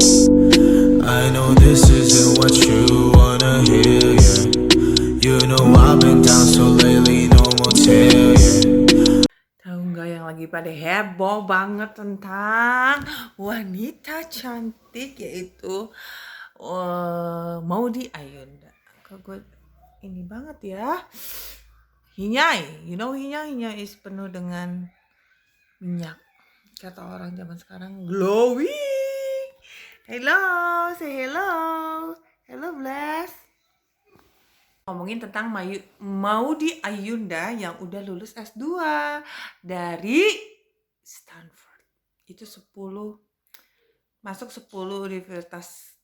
I know this isn't what you wanna hear, yeah. You know I've been down so lately, no more tear, yeah. Tahu nggak yang lagi pada heboh banget tentang wanita cantik yaitu Maudy Ayunda. Kok gue ini banget ya. Hinyai, you know hinyai is penuh dengan minyak. Kata orang zaman sekarang glowing. Hello, say hello. Hello, Bless. Ngomongin tentang Maudy Ayunda yang udah lulus S2 dari Stanford. Itu masuk 10 universitas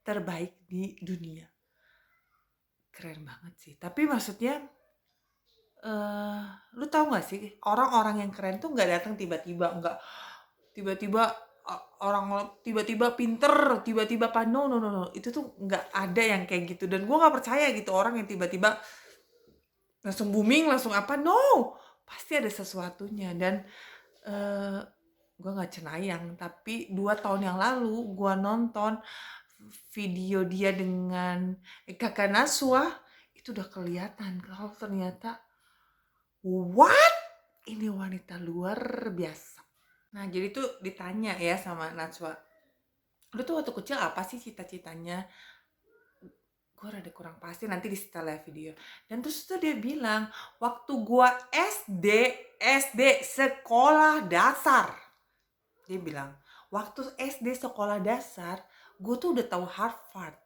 terbaik di dunia. Keren banget sih. Tapi maksudnya lu tahu gak sih orang-orang yang keren tuh nggak datang tiba-tiba, nggak tiba-tiba orang tiba-tiba pinter, tiba-tiba no, itu tuh nggak ada yang kayak gitu. Dan gue nggak percaya gitu orang yang tiba-tiba langsung booming, langsung apa, no, pasti ada sesuatunya. Dan gue nggak cenayang, tapi 2 tahun yang lalu gue nonton video dia dengan Kakak Naswa, itu udah kelihatan kalau ternyata what? Ini wanita luar biasa. Nah, jadi tuh ditanya ya sama Najwa, lu tuh waktu kecil apa sih cita-citanya? Gue rada kurang pasti, nanti di setelah video. Dan terus tuh dia bilang, waktu gue SD sekolah dasar. Dia bilang, waktu SD sekolah dasar, gue tuh udah tahu Harvard.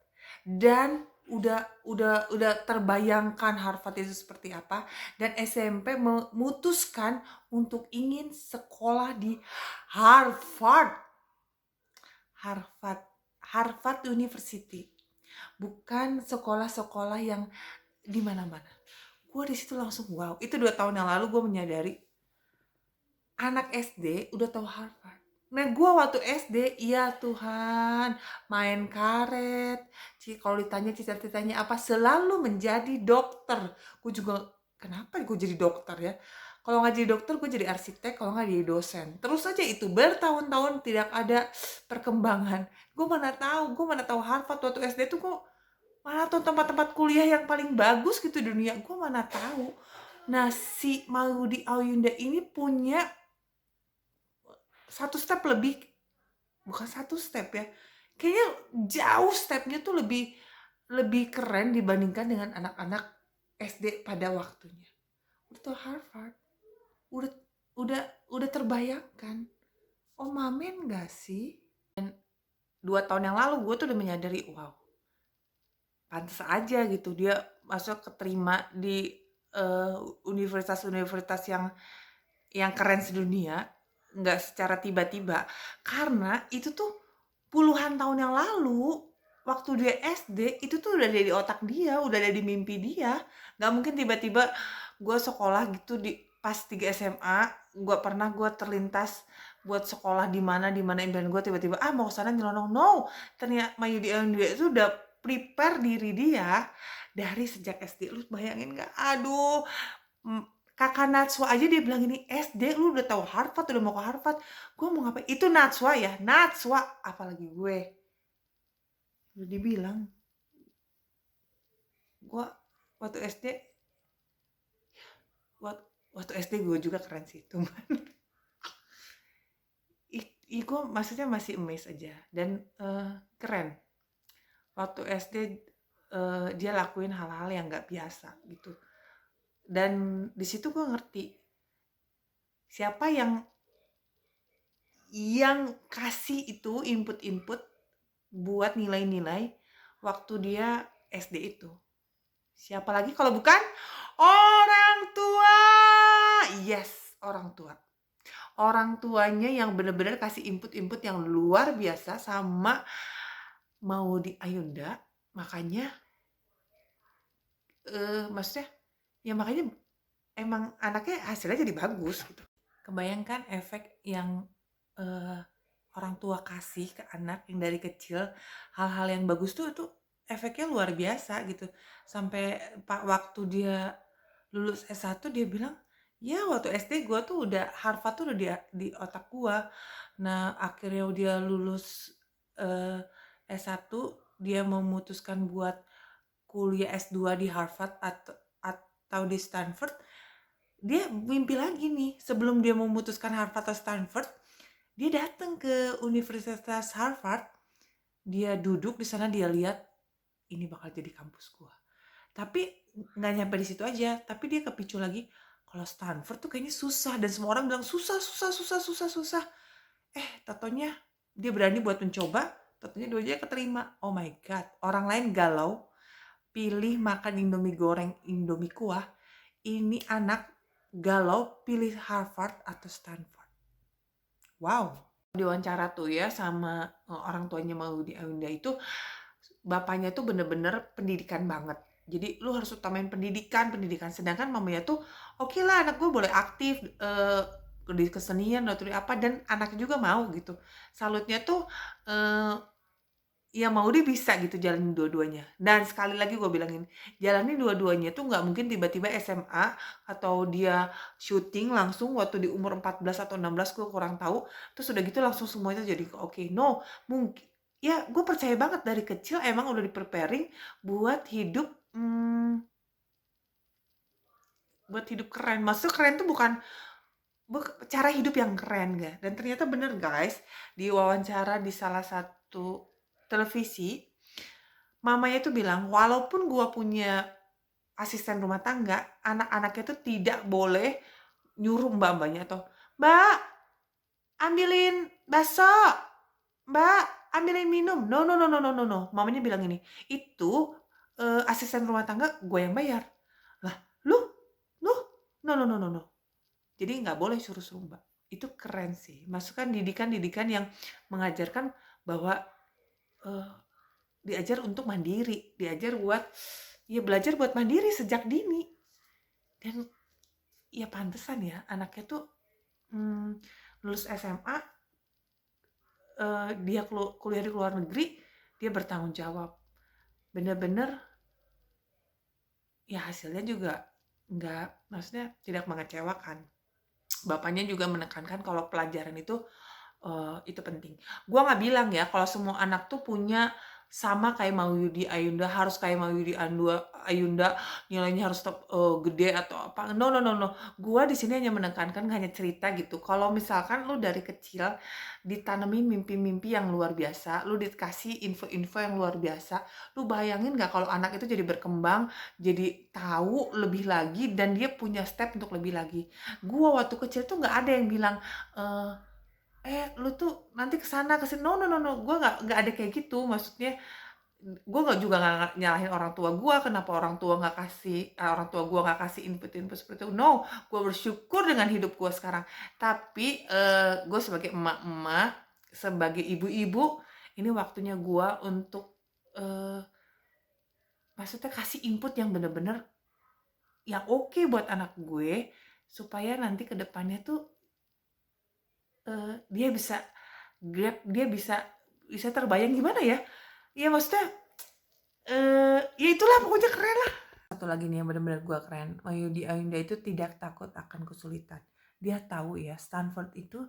Dan udah terbayangkan Harvard itu seperti apa, dan SMP memutuskan untuk ingin sekolah di Harvard University, bukan sekolah-sekolah yang di mana-mana. Gue di situ langsung wow. Itu 2 tahun yang lalu gue menyadari anak SD udah tahu Harvard. Nah, gue waktu SD, ya Tuhan, main karet. Kalau ditanya cita-citanya apa, selalu menjadi dokter. Gue juga, kenapa gue jadi dokter ya? Kalau nggak jadi dokter, gue jadi arsitek. Kalau nggak jadi dosen. Terus aja itu, bertahun-tahun tidak ada perkembangan. Gue mana tahu Harvard waktu SD tuh kok mana tuh tempat-tempat kuliah yang paling bagus gitu di dunia. Gue mana tahu. Nah, si Maudy Ayunda ini punya satu step lebih, bukan satu step ya, kayaknya jauh stepnya tuh lebih keren dibandingkan dengan anak-anak SD pada waktunya. Udah tuh Harvard, udah udah terbayangkan. Oh, mamen gak sih? Dan 2 tahun yang lalu gue tuh udah menyadari, wow, pantas aja gitu dia masuk keterima di universitas-universitas yang keren sedunia, nggak secara tiba-tiba. Karena itu tuh puluhan tahun yang lalu, waktu dia SD, itu tuh udah ada di otak dia, udah ada di mimpi dia. Nggak mungkin tiba-tiba gue sekolah gitu di pas 3 SMA, gue terlintas buat sekolah di mana impian gue, tiba-tiba mau kesana nyelonong. No, ternyata Mayudi Ayunda itu udah prepare diri dia dari sejak SD. Lu bayangin nggak? Aduh, Kakak Najwa aja dia bilang ini, SD lu udah tahu Harvard, udah mau ke Harvard. Gue mau ngapain? Itu Najwa ya, Najwa, apalagi gue. Udah dibilang, gue waktu SD, waktu SD gue juga keren sih, cuman gue maksudnya masih amazed aja. Dan keren. Waktu SD dia lakuin hal-hal yang nggak biasa gitu. Dan di situ gue ngerti siapa yang kasih itu input buat nilai-nilai waktu dia SD itu. Siapa lagi kalau bukan orang tua. Yes, orang tua. Orang tuanya yang benar-benar kasih input-input yang luar biasa sama Maudy Ayunda. Makanya maksudnya ya makanya emang anaknya hasilnya jadi bagus gitu. Kebayangkan efek yang orang tua kasih ke anak yang dari kecil, hal-hal yang bagus tuh itu efeknya luar biasa gitu. Sampai waktu dia lulus S1 dia bilang, ya waktu SD gue tuh udah Harvard tuh udah di otak gue. Nah, akhirnya dia lulus eee, S1 dia memutuskan buat kuliah S2 di Harvard atau di Stanford, dia mimpi lagi nih. Sebelum dia memutuskan Harvard atau Stanford, dia datang ke Universitas Harvard, dia duduk di sana, dia lihat, ini bakal jadi kampus gua. Tapi nggak nyampe di situ aja, tapi dia kepicu lagi, kalau Stanford tuh kayaknya susah dan semua orang bilang susah susah susah susah susah. Taunya dia berani buat mencoba, taunya dua-duanya keterima. Oh my god, orang lain galau, pilih makan Indomie goreng, Indomie kuah. Ini anak galau pilih Harvard atau Stanford. Wow. Diwawancara tuh ya sama orang tuanya Maudy Ayunda itu, bapaknya tuh bener-bener pendidikan banget. Jadi lu harus utamain pendidikan. Sedangkan mamanya tuh oke lah anak gue boleh aktif di kesenian atau di apa, dan anaknya juga mau gitu. Salutnya tuh ya Maudy bisa gitu jalanin dua-duanya. Dan sekali lagi gue bilangin, jalanin dua-duanya tuh nggak mungkin tiba-tiba SMA atau dia syuting langsung waktu di umur 14 atau 16, gue kurang tahu. Terus udah gitu langsung semuanya jadi oke. No, mungkin ya gue percaya banget dari kecil emang udah di-preparing buat hidup keren. Maksudnya keren tuh bukan cara hidup yang keren gak? Dan ternyata bener guys, di wawancara di salah satu televisi, mamanya tuh bilang, walaupun gua punya asisten rumah tangga, anak-anaknya tuh tidak boleh nyuruh mbak-mbaknya atau, "Mbak, ambilin bakso, Mbak, ambilin minum." No, no, no, no, no, no, no. Mamanya bilang ini, itu asisten rumah tangga gue yang bayar. Lah, lu, lu, no, no, no, no, no. Jadi nggak boleh suruh-suruh mbak. Itu keren sih. Masukkan didikan-didikan yang mengajarkan bahwa diajar untuk mandiri, diajar buat ya belajar buat mandiri sejak dini. Dan ya pantesan ya anaknya tuh lulus SMA, dia kuliah di luar negeri, dia bertanggung jawab. Bener-bener ya hasilnya juga nggak, maksudnya tidak mengecewakan. Bapaknya juga menekankan kalau pelajaran itu penting. Gua nggak bilang ya kalau semua anak tuh punya sama kayak Maudy Ayunda, harus kayak Maudy Ayunda nilainya harus gede atau apa. No, no, no, no. Gua di sini hanya menekankan, hanya cerita gitu. Kalau misalkan lu dari kecil ditanemin mimpi-mimpi yang luar biasa, lu dikasih info-info yang luar biasa, lu bayangin nggak kalau anak itu jadi berkembang, jadi tahu lebih lagi dan dia punya step untuk lebih lagi. Gua waktu kecil tuh nggak ada yang bilang lu tuh nanti kesana kesini, no, no, no, no. Gue nggak ada kayak gitu. Maksudnya gue nggak nyalahin orang tua gue kenapa orang tua gue nggak kasih input seperti itu. No, gue bersyukur dengan hidup gue sekarang. Tapi gue sebagai emak-emak, sebagai ibu-ibu, ini waktunya gue untuk maksudnya kasih input yang bener-bener yang oke buat anak gue, supaya nanti ke depannya tuh dia bisa grab, dia bisa terbayang gimana ya? Ya maksudnya ya itulah pokoknya keren lah. Satu lagi nih yang benar-benar gue keren, Maudy Ayunda itu tidak takut akan kesulitan. Dia tahu ya Stanford itu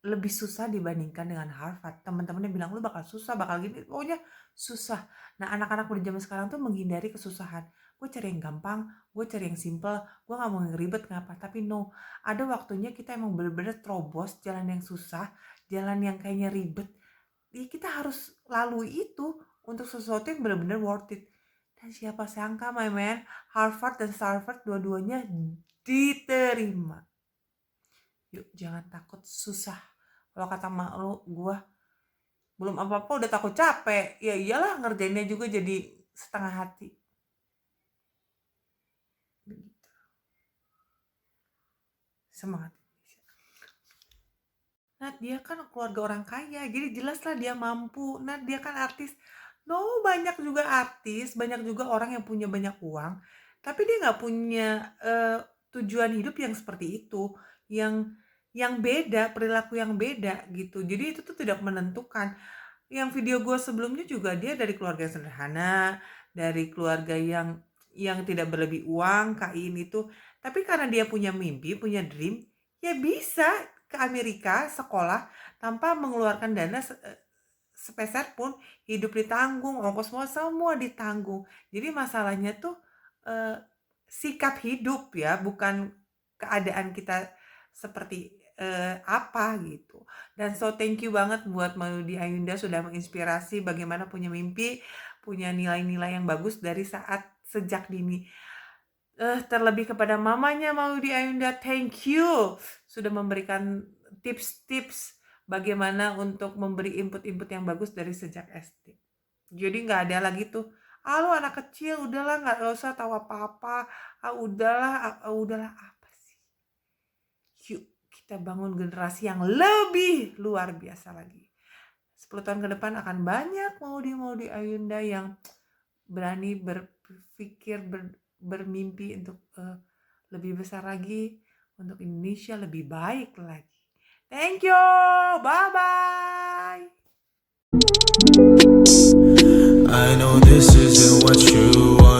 lebih susah dibandingkan dengan Harvard. Teman-temannya bilang lu bakal susah, bakal gini, pokoknya susah. Nah anak-anak muda zaman sekarang tuh menghindari kesusahan. Gue cari yang gampang, gue cari yang simple, gue gak mau yang ribet ngapa. Tapi no, ada waktunya kita emang bener-bener terobos jalan yang susah, jalan yang kayaknya ribet. Ya kita harus lalui itu untuk sesuatu yang bener-bener worth it. Dan siapa sangka my man, Harvard dan Stanford dua-duanya diterima. Yuk jangan takut susah. Kalau kata mak lu, gue belum apa-apa udah takut capek. Ya iyalah ngerjainnya juga jadi setengah hati. Begitu. Semangat. Nah dia kan keluarga orang kaya, jadi jelas lah dia mampu. Nah dia kan artis. No, banyak juga artis, banyak juga orang yang punya banyak uang, tapi dia nggak punya tujuan hidup yang seperti itu, yang beda, perilaku yang beda gitu. Jadi itu tuh tidak menentukan. Yang video gue sebelumnya juga dia dari keluarga yang sederhana, dari keluarga yang tidak berlebih uang, kain itu. Tapi karena dia punya mimpi, punya dream, ya bisa ke Amerika sekolah tanpa mengeluarkan dana sepeser pun, hidup ditanggung, ongkos semua ditanggung. Jadi masalahnya tuh sikap hidup ya, bukan keadaan kita seperti apa gitu. Dan so thank you banget buat Maudie Ayunda sudah menginspirasi bagaimana punya mimpi, punya nilai-nilai yang bagus dari sejak dini. Terlebih kepada mamanya Maudie Ayunda, thank you sudah memberikan tips-tips bagaimana untuk memberi input-input yang bagus dari sejak SD. Jadi nggak ada lagi tuh, lu anak kecil udahlah nggak usah tahu apa-apa, udahlah apa sih. Yuk kita bangun generasi yang lebih luar biasa lagi. 10 tahun ke depan akan banyak Maudie Ayunda yang berani berpikir, bermimpi untuk lebih besar lagi, untuk Indonesia lebih baik lagi. Thank you, bye-bye. I know this isn't what you want.